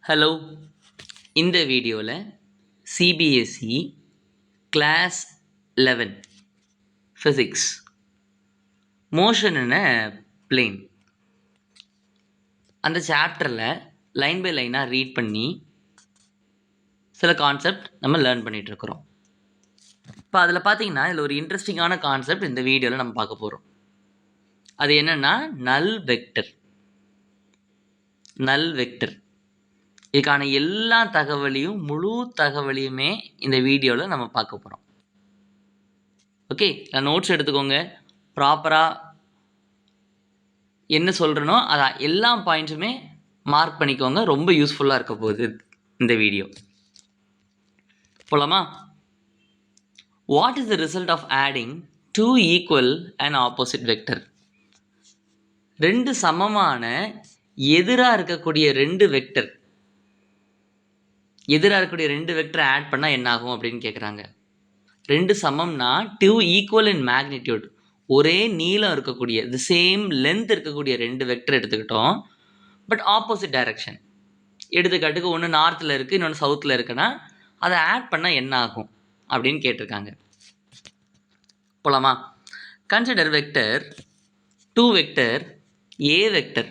Hello, இந்த வீடியோவில் CBSE class 11 physics motion in a plane அந்த சாப்டரில் லைன் பை லைனாக ரீட் பண்ணி சில கான்செப்ட் நம்ம லேர்ன் பண்ணிகிட்ருக்குறோம். இப்போ அதில் பார்த்தீங்கன்னா இதில் ஒரு இன்ட்ரெஸ்டிங்கான கான்செப்ட் இந்த வீடியோவில் நம்ம பார்க்க போகிறோம். அது என்னென்னா நல் வெக்டர். இதுக்கான எல்லா தகவலையும் முழு தகவலையுமே இந்த வீடியோவில் நம்ம பார்க்க போகிறோம். ஓகே, நான் நோட்ஸ் எடுத்துக்கோங்க. ப்ராப்பராக என்ன சொல்கிறேனோ அதை எல்லா பாயிண்ட்ஸுமே மார்க் பண்ணிக்கோங்க. ரொம்ப யூஸ்ஃபுல்லாக இருக்க போகுது இந்த வீடியோ. போலாமா? What is the result of adding two equal and opposite vector? ரெண்டு சமமான எதிராக இருக்கக்கூடிய ரெண்டு வெக்டர் ஆட் பண்ணால் என்ன ஆகும் அப்படின்னு கேட்குறாங்க. ரெண்டு சமம்னா டூ ஈக்குவல் இன் மேக்னிடியூட், ஒரே நீளம் இருக்கக்கூடிய தி சேம் லென்த் இருக்கக்கூடிய ரெண்டு வெக்டர் எடுத்துக்கிட்டோம், பட் ஆப்போசிட் டைரக்ஷன். எடுத்துக்காட்டுக்கு ஒன்று நார்த்தில் இருக்குது, இன்னொன்று சவுத்தில் இருக்குன்னா அதை ஆட் பண்ணால் என்ன ஆகும் அப்படின்னு கேட்டிருக்காங்க. போலாமா? Consider vector two vector A vector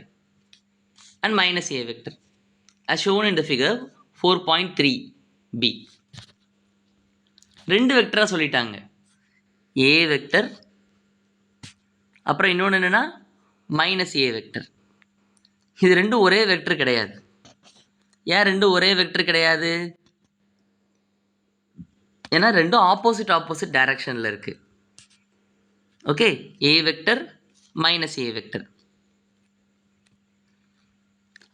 and minus A vector as shown in the figure 4.3b. ரெண்டு வெக்டராக சொல்லிட்டாங்க, ஏ வெக்டர் அப்புறம் இன்னொன்று என்னென்னா மைனஸ் ஏ வெக்டர். இது ரெண்டும் ஒரே வெக்டர் கிடையாது. ஏன் ரெண்டும் ஒரே வெக்டர் கிடையாது? ஏன்னா ரெண்டும் ஆப்போசிட் டைரக்ஷனில் இருக்குது. Okay, A vector minus A vector.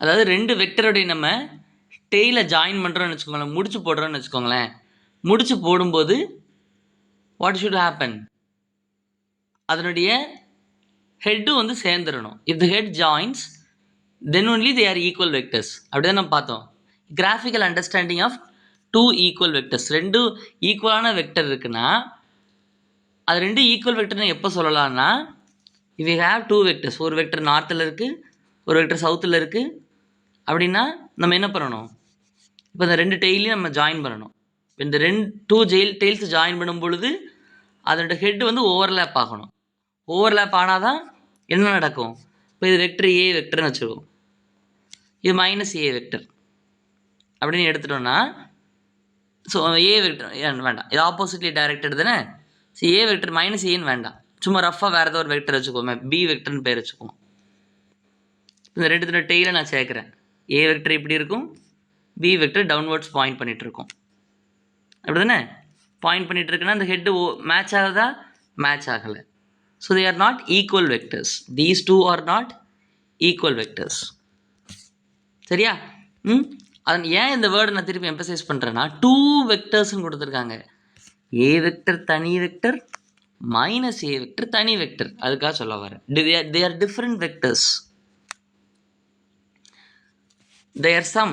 அதாவது ரெண்டு வெக்டருடைய நம்ம டெய்லை ஜாயின் பண்ணுறோன்னு வச்சுக்கோங்களேன், முடிச்சு போடுறோன்னு வச்சுக்கோங்களேன். முடிச்சு போடும்போது வாட் ஷுட் ஹேப்பன்? அதனுடைய ஹெட்டு வந்து சேர்ந்துடணும். If the head joins then only they are equal vectors. அப்படி தான் நம்ம பார்த்தோம். Graphical understanding of two equal vectors. ரெண்டு ஈக்குவலான வெக்டர் இருக்குன்னா அது ரெண்டு ஈக்குவல் வெக்டர்னு எப்போ சொல்லலாம்னா, if you have two vectors, ஒரு வெக்டர் நார்த்தில் இருக்குது, ஒரு வெக்டர் சவுத்தில் இருக்குது அப்படின்னா நம்ம என்ன பண்ணணும்? இப்போ இந்த ரெண்டு டெய்லையும் நம்ம ஜாயின் பண்ணணும். இப்போ இந்த டூ டெய்ல்ஸ் ஜாயின் பண்ணும் பொழுது அதோட ஹெட் வந்து ஓவர்லேப் ஆகணும். ஓவர்லேப் ஆனால் தான் என்ன நடக்கும்? இப்போ இது வெக்டர் ஏ வெக்டர்னு வச்சுருக்கோம், இது மைனஸ் ஏ வெக்டர் அப்படின்னு எடுத்துட்டோம்னா, ஸோ ஏ வெக்டர் வேண்டாம், இது ஆப்போசிட்லி டைரக்டட் தானே. ஸோ ஏ வெக்டர் மைனஸ் ஏன்னு வேண்டாம், சும்மா ரஃபாக வேறு ஏதோ ஒரு வெக்டர் வச்சுக்கோமே, பி வெக்டர்னு பேர் வச்சுக்குவோம். இந்த ரெண்டு டெய்லை நான் சேர்க்குறேன். ஏ வெக்டர் இப்படி இருக்கும், பி வெக்டர் டவுன்வர்ட்ஸ் பாயிண்ட் பண்ணிகிட்ருக்கோம். அப்படி தானே பாயிண்ட் பண்ணிகிட்டு இருக்குன்னா அந்த ஹெட்டு மேட்ச் ஆகுதா? மேட்ச் ஆகலை. So they are not equal vectors. These two are not equal vectors. சரியா? அதன் ஏன் இந்த வேர்டை நான் திருப்பி எம்பசைஸ் பண்ணுறேன்னா, டூ வெக்டர்ஸ்ன்னு கொடுத்துருக்காங்க. ஏ வெக்டர் தனி வெக்டர், மைனஸ் ஏ வெக்டர் தனி வெக்டர். அதுக்காக சொல்ல வரேன். They are different vectors. Their sum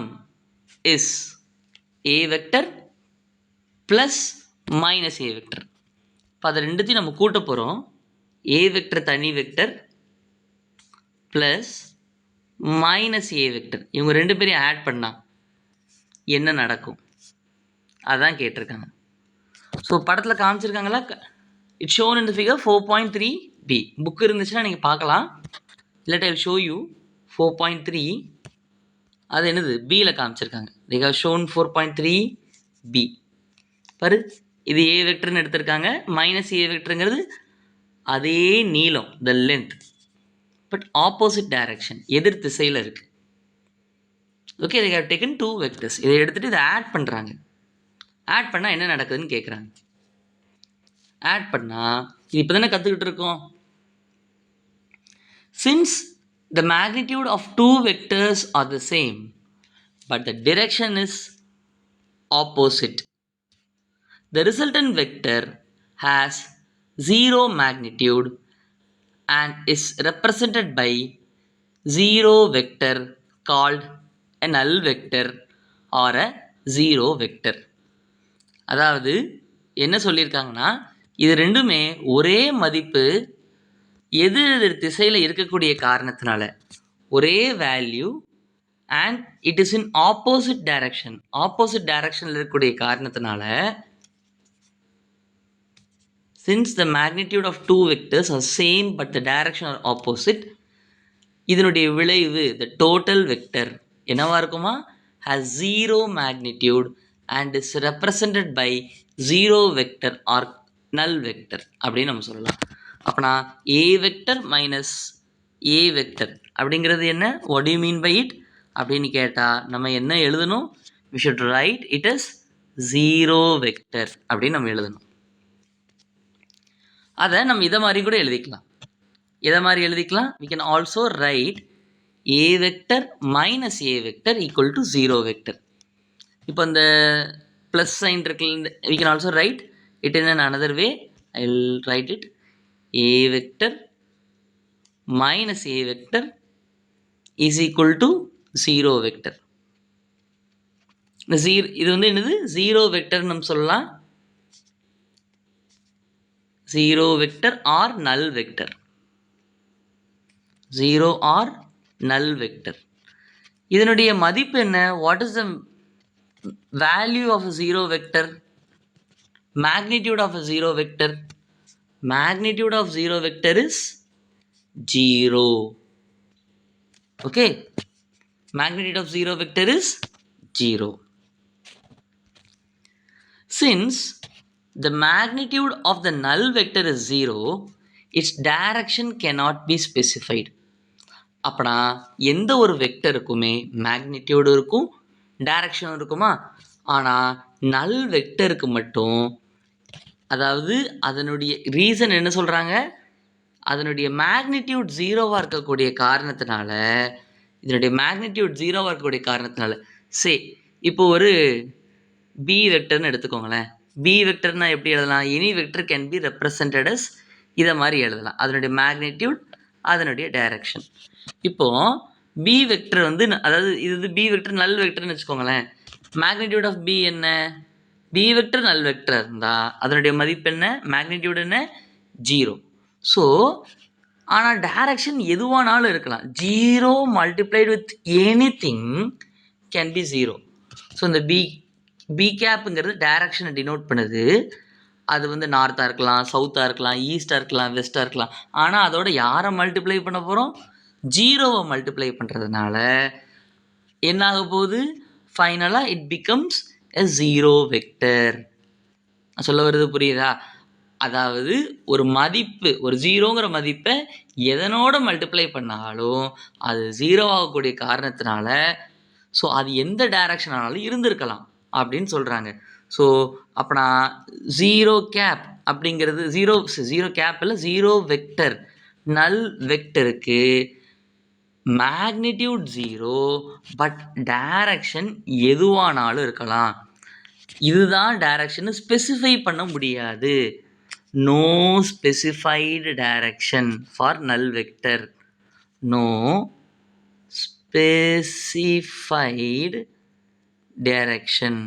is a vector plus minus a vector. இப்போ அதை ரெண்டுத்தையும் நம்ம கூட்ட போகிறோம். a vector தனி vector plus minus a vector, இவங்க ரெண்டு பேரையும் ஆட் பண்ணால் என்ன நடக்கும் அதான் கேட்டிருக்காங்க. ஸோ படத்தில் காமிச்சிருக்காங்களா? It's shown in the figure 4.3b. Book இருந்துச்சுன்னா நீங்கள் பார்க்கலாம். இல்லாட்டி ஐ வில் ஷோ யூ 4.3. அது என்னது? பியில் காமிச்சிருக்காங்க. they have shown 4.3b. பாரு, இது ஏ வெக்டர்னு எடுத்திருக்காங்க. மைனஸ் ஏ வெக்டருங்கிறது அதே நீளம், the length, but opposite direction, எதிர் திசையில் இருக்குது. Okay, they have taken two vectors. இதை எடுத்துகிட்டு இதை ஆட் பண்ணுறாங்க. ஆட் பண்ணால் என்ன நடக்குதுன்னு கேட்குறாங்க. ஆட் பண்ணால் இது இப்போ தானே கற்றுக்கிட்டு இருக்கோம். Since the magnitude of two vectors are the same, but the direction is opposite, the resultant vector has zero magnitude and is represented by zero vector called a null vector or a zero vector. அதாவது என்ன சொல்லியிருக்காங்கன்னா, இது ரெண்டுமே ஒரே மதிப்பு எதிர் திசையில் இருக்கக்கூடிய காரணத்தினால, ஒரே value and it is in opposite direction. Opposite டைரக்ஷனில் இருக்கக்கூடிய காரணத்தினால since the magnitude of two vectors are same but the direction are opposite, இதனுடைய விளைவு the total vector என்னவா இருக்குமா, has zero magnitude and is represented by zero vector or null vector அப்படின்னு நம்ம சொல்லலாம். அப்பனா a vector minus a vector அப்படிங்கிறது என்ன, what do you mean by it அப்படின்னு கேட்டால் நம்ம என்ன எழுதணும், we should write it as zero vector அப்படின்னு நம்ம எழுதணும். அதை நம்ம இதை மாதிரி கூட எழுதிக்கலாம். எதை மாதிரி எழுதிக்கலாம், we can also write a vector minus a vector equal to 0 vector. இப்போ இந்த ப்ளஸ் சைன் இருக்கு, we can also write it in another way. I will write it a vector minus a vector is equal to 0 vector. இந்த இது வந்து என்னது, 0 vector நம்ம சொல்லலாம், 0 vector or null vector, 0 or null vector. இதனுடைய மதிப்பு என்ன, what is the value of a 0 vector, magnitude of a 0 vector, magnitude of 0 vector is 0. Okay, magnitude of 0 vector is 0. Since the magnitude of the null vector is 0, its direction cannot be specified. அப்பனா எந்த ஒரு வெக்டருக்குமே magnitude இருக்கும், direction இருக்குமா, ஆனால் நல் வெக்டருக்கு மட்டும், அதாவது அதனுடைய ரீசன் என்ன சொல்கிறாங்க, அதனுடைய மேக்னிடியூட் ஜீரோவாக இருக்கக்கூடிய காரணத்தினால, இதனுடைய மேக்னிடியூட் ஜீரோவாக இருக்கக்கூடிய காரணத்தினால, இப்போ ஒரு பி வெக்டர்னு எடுத்துக்கோங்களேன். பி வெக்டர்னால் எப்படி எழுதலாம், any vector can be represented as இதை மாதிரி எழுதலாம், அதனுடைய மேக்னிடியூட் அதனுடைய டைரக்ஷன். இப்போது பி வெக்டர் வந்து, அதாவது இது பி வெக்டர் நல் வெக்டர்னு வச்சுக்கோங்களேன். மேக்னிடியூட் ஆஃப் பி என்ன, பி வெக்டர் நல் வெக்டர் இருந்தால் அதனுடைய மதிப்பு என்ன, மேக்னிடியூட் என்ன, 0. ஸோ ஆனால் டைரக்ஷன் எதுவானாலும் இருக்கலாம், 0 multiplied with any thing can be 0. So இந்த பி கேப்புங்கிறது டைரக்ஷனை டினோட் பண்ணுது. அது வந்து நார்த்தாக இருக்கலாம், சவுத்தாக இருக்கலாம், ஈஸ்டாக இருக்கலாம், வெஸ்ட்டாக இருக்கலாம். ஆனால் அதோட யாரை மல்டிப்ளை பண்ண போகிறோம், 0வை மல்டிப்ளை பண்ணுறதுனால என்ன ஆக போகுது, ஃபைனலாக இட் பிகம்ஸ் எ 0 வெக்டர். சொல்ல வருது புரியுதா, அதாவது ஒரு மதிப்பு, ஒரு 0ங்கிற மதிப்பை எதனோட மல்டிப்ளை பண்ணாலும் அது 0 ஆகக்கூடிய காரணத்தினால, ஸோ அது எந்த டைரக்ஷன் ஆனாலும் இருந்திருக்கலாம் அப்படின்னு சொல்கிறாங்க. ஸோ அப்போனா 0 கேப் அப்படிங்கிறது, 0 கேப் இல்லை, 0 வெக்டர் நல் வெக்டருக்கு மேக்னிடியூட் 0 பட் டைரக்ஷன் எதுவானாலும் இருக்கலாம். இதுதான் டைரக்ஷன் ஸ்பெசிஃபை பண்ண முடியாது. நோ ஸ்பெசிஃபைடு டைரக்ஷன் ஃபார் நல் வெக்டர், நோ ஸ்பெசிஃபைடு டைரக்ஷன்,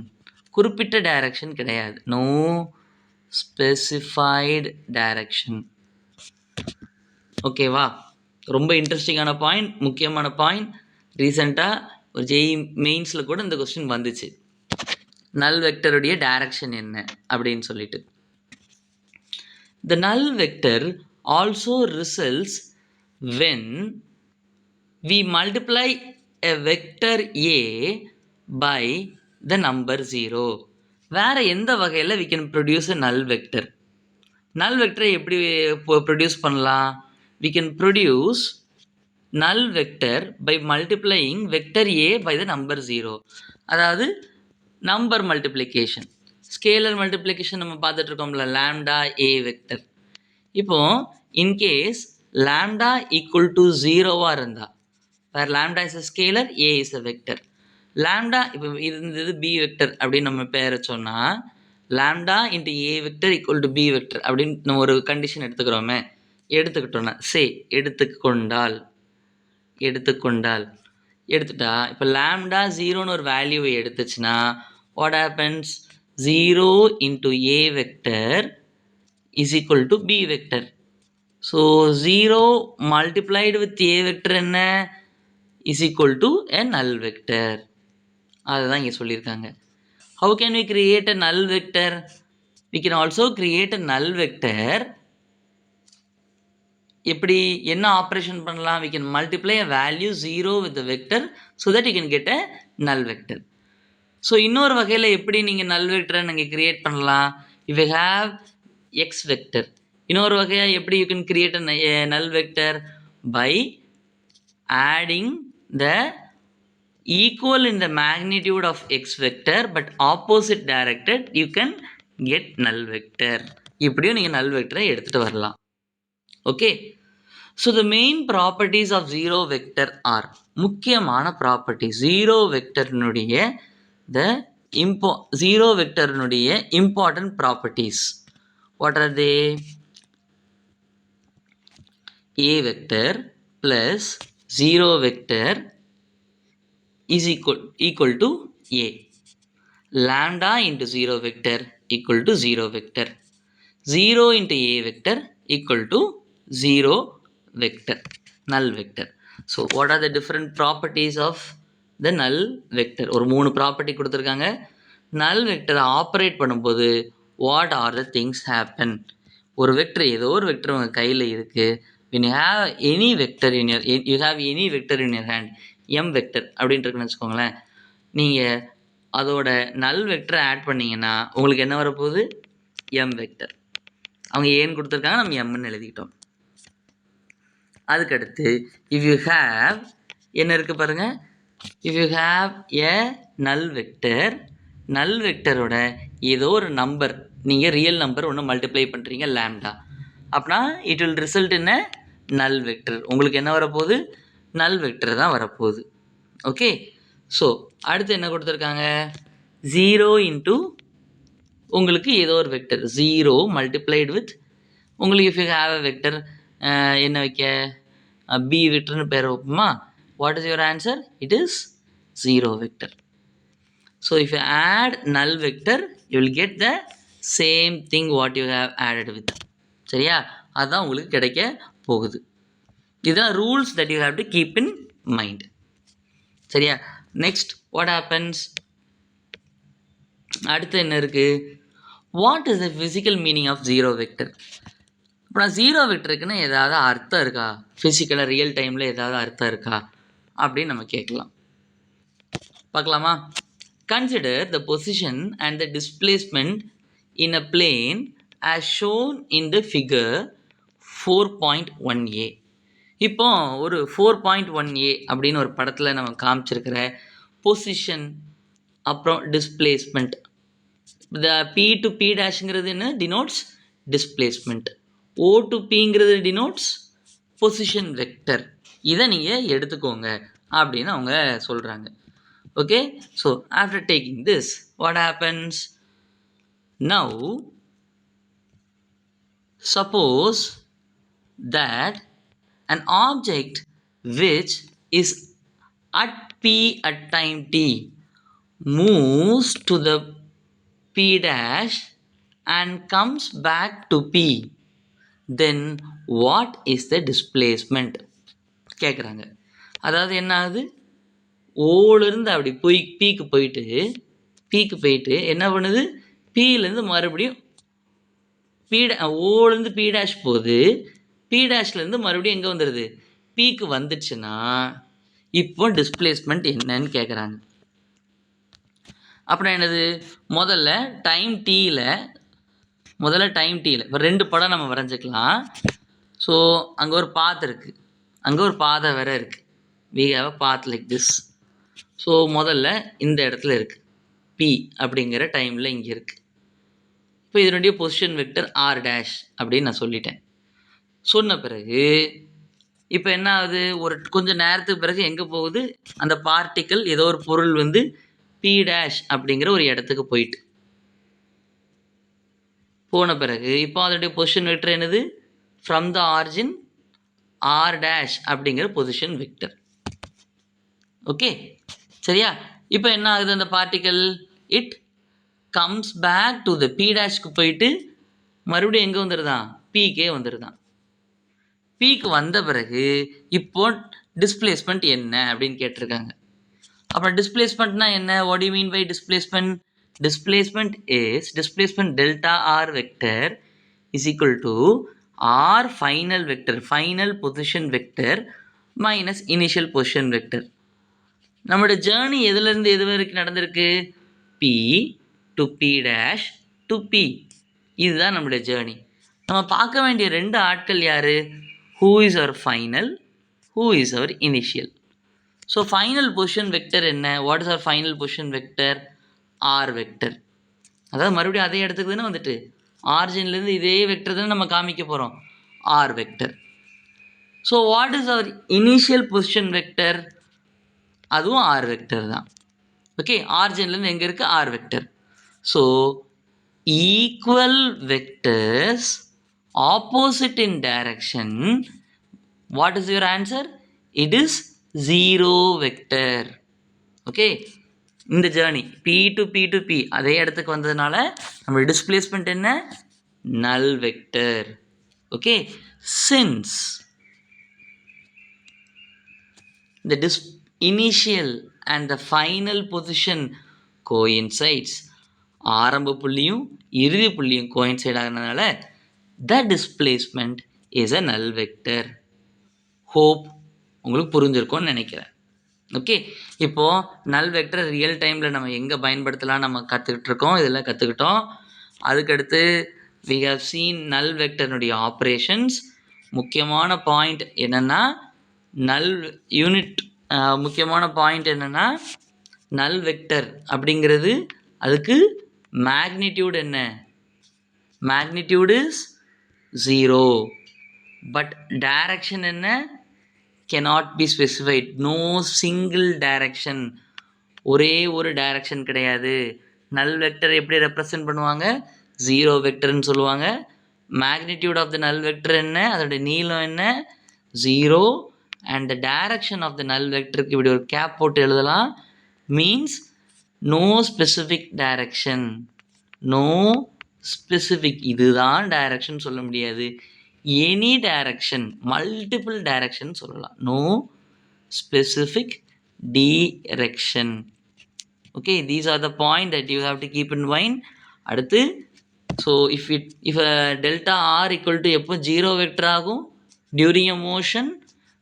குறிப்பிட்ட டைரக்ஷன் கிடையாது, நோ ஸ்பெசிஃபைடு டைரக்ஷன். ஓகேவா, ரொம்ப இன்ட்ரெஸ்டிங்கான பாயிண்ட், முக்கியமான பாயிண்ட். ரீசெண்டாக ஒரு ஜேஇ மெயின்ஸில் கூட இந்த கொஸ்டின் வந்துச்சு, நல் வெக்டருடைய டைரக்ஷன் என்ன அப்படின்னு சொல்லிட்டு. The null vector also results when we multiply a vector A by the number 0. வேறு எந்த வகையில் we can produce a null vector? null vector எப்படி ப்ரொடியூஸ் பண்ணலாம்? we can produce null vector by multiplying vector A by the number 0. அதாவது number multiplication, scalar multiplication நம்ம பார்த்துட்டு இருக்கோம்ல, lambda A vector. இப்போது இன்கேஸ் லாம்டா ஈக்குவல் டு 0வாக இருந்தால், where lambda is a scalar, A is a vector. Lambda இப்போ இருந்தது B vector அப்படின்னு நம்ம பேரை சொன்னால், lambda into A vector equal to B vector அப்படின்னு நம்ம ஒரு கண்டிஷன் எடுத்துக்கிறோமே, எடுத்துக்கிட்டோன்னா எடுத்துட்டா இப்போ லாம்டா 0ன்னு ஒரு வேல்யூவை எடுத்துச்சுன்னா what happens, 0 into a vector is equal to b vector. So 0 multiplied with a vector என்ன, is equal to a null vector. அதுதான் இங்கே சொல்லியிருக்காங்க. How can we create a null vector? we can also create a null vector. எப்படி என்ன operation பண்ணலாம்? we can multiply a value 0 with the vector so that you can get a null vector. So இன்னொரு வகையில் எப்படி நீங்கள் நல் வெக்டரை நீங்கள் கிரியேட் பண்ணலாம்? if you have x vector, இன்னொரு வகையாக எப்படி you can create a null vector? by adding the equal in the magnitude of x vector but opposite directed, you can get null vector. இப்படியும் நீங்கள் null vector எடுத்துகிட்டு வரலாம். Okay, so the main properties of zero vector are, முக்கியமான property zero வெக்டர்னுடைய zero வெக்டர்னுடைய important properties. What are they? A vector plus zero vector is equal to a. Lambda into zero vector equal to zero vector. 0 into a vector equal to 0 vector, null vector. So what are the different properties of the null vector? ஒரு 3 property கொடுத்துருக்காங்க. null vector operate பண்ணும்போது what are the things happen? ஒரு vector, ஏதோ ஒரு vector உங்கள் கையில் இருக்குது. when you have any vector in your, you have any vector in your hand, m vector அப்படின்ட்டு இருக்குன்னு வச்சுக்கோங்களேன். நீங்கள் அதோட நல் வெக்டரை ஆட் பண்ணிங்கன்னா உங்களுக்கு என்ன வரப்போகுது? M vector. அவங்க ஏன்னு கொடுத்துருக்காங்க, நம்ம எம்னு எழுதிக்கிட்டோம். அதுக்கடுத்து இஃப் யூ ஹேவ் என்ன இருக்குது பாருங்கள், if you have a null vector, நல் வெக்டரோட ஏதோ ஒரு நம்பர் நீங்கள் ரியல் நம்பர் ஒன்று மல்டிப்ளை பண்ணுறீங்க லேம்டா, அப்படின்னா it will result in a null vector. உங்களுக்கு என்ன வரப்போகுது? நல் வெக்டர் தான் வரப்போகுது. ஓகே, ஸோ அடுத்து என்ன கொடுத்துருக்காங்க? 0 இன்ட்டு உங்களுக்கு ஏதோ ஒரு வெக்டர் 0 மல்டிப்ளைடு வித் உங்களுக்கு if you have a vector என்ன வைக்க? பி வெக்டர்னு பேர் வைப்போமா? What is your answer? It is 0 vector. So if you add null vector you will get the same thing what you have added with. சரியா? அதுதான் உங்களுக்கு கிடைக்க போகுது. இதுதான் rules that you have to keep in mind. சரியா? Next what happens? அடுத்து என்ன இருக்குது? What is the physical meaning of zero vector? இப்போ நான் ஜீரோ வெக்டருக்குன்னு ஏதாவது அர்த்தம் இருக்கா? ஃபிசிக்கலாக ரியல் டைமில் ஏதாவது அர்த்தம் இருக்கா அப்படின்னு நம்ம கேட்கலாம். பார்க்கலாமா? Consider the position and the displacement in a plane as shown in the figure 4.1a. இப்போ ஒரு 4.1a அப்படின்னு ஒரு படத்தில் நம்ம காமிச்சிருக்கிற பொசிஷன் அப்புறம் டிஸ்பிளேஸ்மெண்ட், இந்த பி டு பி டேஷ்ங்கிறது என்ன டினோட்ஸ்? டிஸ்பிளேஸ்மெண்ட். ஓ டு பிங்கிறது டினோட்ஸ் பொசிஷன் வெக்டர். இதை நீங்கள் எடுத்துக்கோங்க அப்படின்னு அவங்க சொல்கிறாங்க. Okay, so after taking this what happens? Now suppose that an object which is at p at time t moves to the p dash and comes back to p, then what is the displacement கேட்குறாங்க. அதாவது என்ன ஆகுது? ஓலேருந்து அப்படி போய் பீக்கு போயிட்டு என்ன பண்ணுது? பீலேருந்து மறுபடியும் ஓலேருந்து பி டேஷ் போகுது. பி டேஷ்லேருந்து மறுபடியும் எங்கே வந்துடுது? பீக்கு வந்துடுச்சுன்னா இப்போ டிஸ்பிளேஸ்மெண்ட் என்னன்னு கேட்குறாங்க. அப்புறம் என்னது? முதல்ல டைம் டீயில் இப்போ 2 படம் நம்ம வரைஞ்சிக்கலாம். ஸோ அங்கே ஒரு பாத் இருக்குது, அங்கே ஒரு பாதை வேறு இருக்குது. we have a path like this. So முதல்ல இந்த இடத்துல இருக்குது பி அப்படிங்கிற டைமில் இங்கே இருக்குது. இப்போ இதனுடைய பொசிஷன் வெக்டர் ஆர் டேஷ் அப்படின்னு நான் சொல்லிட்டேன். சொன்ன பிறகு இப்போ என்ன ஆகுது? ஒரு கொஞ்சம் நேரத்துக்கு பிறகு எங்கே போகுது? அந்த பார்ட்டிக்கல் ஏதோ ஒரு பொருள் வந்து பி டேஷ் அப்படிங்கிற ஒரு இடத்துக்கு போன பிறகு இப்போ அதனுடைய பொசிஷன் வெக்டர் என்னது? From the origin R dash அப்படிங்கிற பொசிஷன் வெக்டர். ஓகே, சரியா? இப்போ என்ன ஆகுது? அந்த particle it comes back to the P டேஷ்க்கு போயிட்டு மறுபடியும் எங்கே வந்துடுதான்? பிக்கே வந்துடுதான். பிக்கு வந்த பிறகு இப்போ டிஸ்பிளேஸ்மெண்ட் என்ன அப்படின்னு கேட்டிருக்காங்க. அப்புறம் டிஸ்பிளேஸ்மெண்ட்னா என்ன? What you mean by displacement? Displacement delta R vector is equal to R final vector, final position vector minus initial position vector. நம்மளோட ஜேர்னி எதுலேருந்து எது வரைக்கும் நடந்திருக்கு? P to P dash to P. இதுதான் நம்மளுடைய ஜேர்னி. நம்ம பார்க்க வேண்டிய ரெண்டு ஆட்கள் யார்? Who is our final, who is our initial. So final position vector என்ன? What is our final position vector? R vector. அதாவது மறுபடியும் அதே இடத்துக்கு தானே வந்துட்டு ஆரிஜின்லேருந்து இதே வெக்டர் தானே நம்ம காமிக்க போகிறோம், R vector. So what is our initial position vector? அதுவும் ஆர் வெக்டர் தான். ஓகே, ஆரிஜின்லேருந்து எங்கே இருக்குது? R vector. So equal vectors opposite in direction. What is your answer? It is 0 vector. Okay, இந்த journey P to P to P அதே இடத்துக்கு வந்ததுனால நம்ம டிஸ்பிளேஸ்மெண்ட் என்ன? Null vector. Okay, since the initial and the final position coincides, ஆரம்ப புள்ளியும் இறுதி புள்ளியும் கோயின்சைட் ஆகிறதுனால the displacement is a null vector. Hope உங்களுக்கு புரிஞ்சிருக்கும்னு நினைக்கிறேன். ஓகே, இப்போது நல் வெக்டர் ரியல் டைமில் நம்ம எங்கே பயன்படுத்தலாம் நம்ம கற்றுக்கிட்டு இருக்கோம், இதெல்லாம் கற்றுக்கிட்டோம். அதுக்கடுத்து we have seen நல் வெக்டர்னுடைய ஆப்ரேஷன்ஸ். முக்கியமான பாயிண்ட் என்னென்னா நல் யூனிட், முக்கியமான பாயிண்ட் என்னென்னா நல் வெக்டர் அப்படிங்கிறது அதுக்கு மேக்னிடியூட் என்ன? Magnitude is 0. பட் டைரக்ஷன் என்ன? cannot be specified. no single direction. ஒரே ஒரு டைரக்ஷன் கிடையாது. நல் வெக்டர் எப்படி ரெப்ரசன்ட் பண்ணுவாங்க? 0 வெக்டர்னு சொல்லுவாங்க. மேக்னிடியூட் ஆஃப் த நல் வெக்டர் என்ன? அதோடைய நீளம் என்ன? 0. And the direction of the null வெக்டருக்கு இப்படி ஒரு கேப் போட்டு எழுதலாம். Means no specific direction. No specific, இதுதான் டைரக்ஷன் சொல்ல முடியாது. எனி டைரக்ஷன், மல்டிபிள் டைரக்ஷன் சொல்லலாம். No specific direction. Okay, these are the point that you have to keep in mind. அடுத்து so if delta R equal to எப்போ 0 vector ஆகும்? During a motion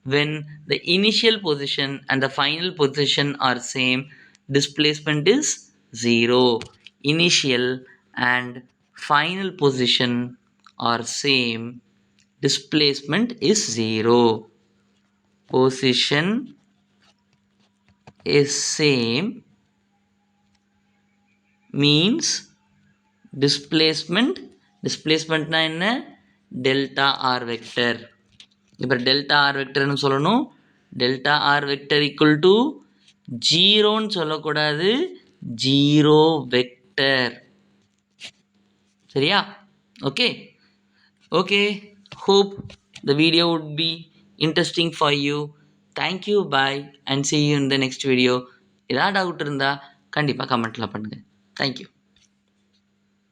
when the initial position and the final position are same, displacement is 0. Initial and final position are same, displacement is 0. Position is same means displacementனா என்ன? Delta R vector. இப்போ delta R வெக்டர்னு சொல்லணும். Delta R vector equal to 0ன்னு சொல்லக்கூடாது, 0 vector. சரியா? Okay okay, hope the video would be interesting for you. Thank you, bye and see you in the next video. ஏதாவது doubt இருந்தால் கண்டிப்பாக கமெண்ட்டில் பண்ணுங்கள். Thank you.